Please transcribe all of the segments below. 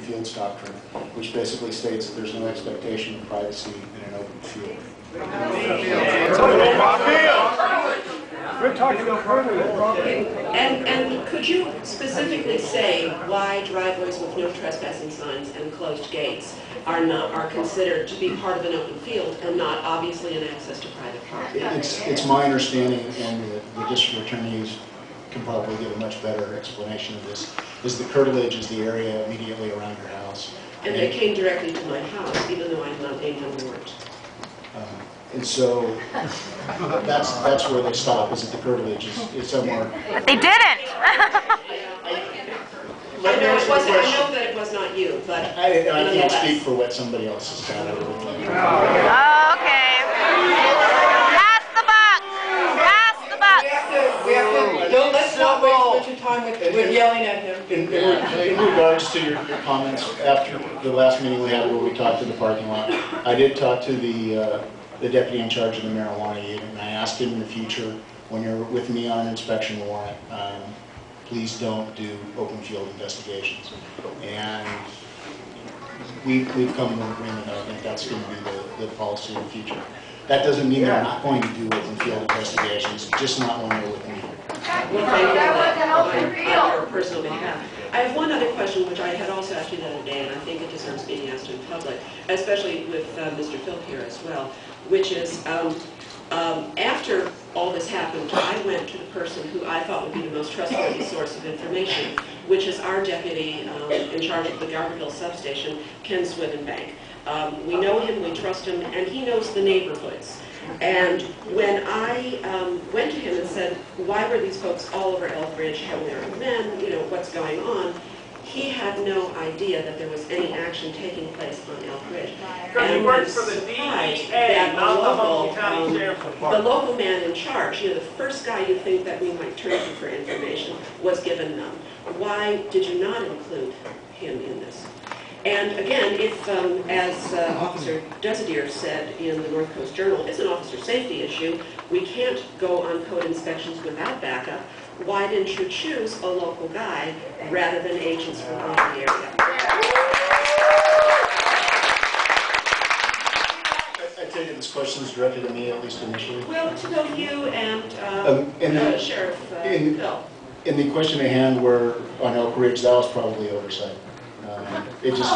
fields doctrine, which basically states that there's no expectation of privacy in an open field. We're talking about property. And could you specifically say why driveways with no trespassing signs and closed gates are considered to be part of an open field and not obviously an access to private property? It's my understanding, and the district attorneys can probably give a much better explanation of this, is the curtilage is the area immediately around your house. And they came directly to my house, even though I'm not named on the warrant. And so that's where they stop, is at the curtilage, is somewhere. But they didn't. I know that it was not you, but I can't speak for what somebody else has done. Okay. Pass the buck. Pass the buck. Let's not waste a bunch of time with yelling at him. In regards to your comments after the last meeting we had where we talked to the parking lot, I did talk to the deputy in charge of the marijuana unit, and I asked him in the future, when you're with me on an inspection warrant, please don't do open field investigations. And we've come to an agreement that I think that's going to be the policy in the future. That doesn't mean they're not going to do open field investigations, just not when they're with me. Well, thank you for that on your personal behalf. I have one other question, which I had also asked you the other day, and I think it deserves being asked in public, especially with Mr. Phil here as well, which is, after all this happened, I went to the person who I thought would be the most trustworthy source of information, which is our deputy in charge of the Garberville substation, Ken Swithenbank. We know him, we trust him, and he knows the neighborhoods. And when I went to him and said, why were these folks all over Elk Ridge, how there are men, you know, what's going on, he had no idea that there was any action taking place on Elk Ridge. And he works for the DEA, not the County Sheriff's Department. The local man in charge, you know, the first guy you think that we might turn to for information was given none. Why did you not include him in this? And again, if, as Officer Desideer said in the North Coast Journal, it's an officer safety issue. We can't go on code inspections without backup. Why didn't you choose a local guy rather than agents from around the area? I take it this question is directed at me, at least initially. Well, to both you and Sheriff Phil. In the question at hand, where on Elk Ridge, that was probably oversight. It just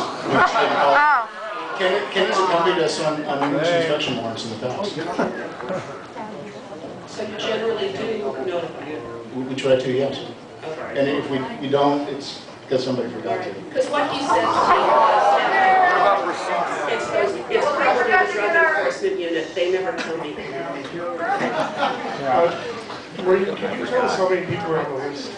Ken has accompanied us on numerous inspection warrants in the past. So you generally do notify? We try to, yes. Okay. And if we don't, it's because somebody forgot to. Because what he said to me was it's probably the drug enforcement unit. They never told me. Can you tell us how many people are on the list?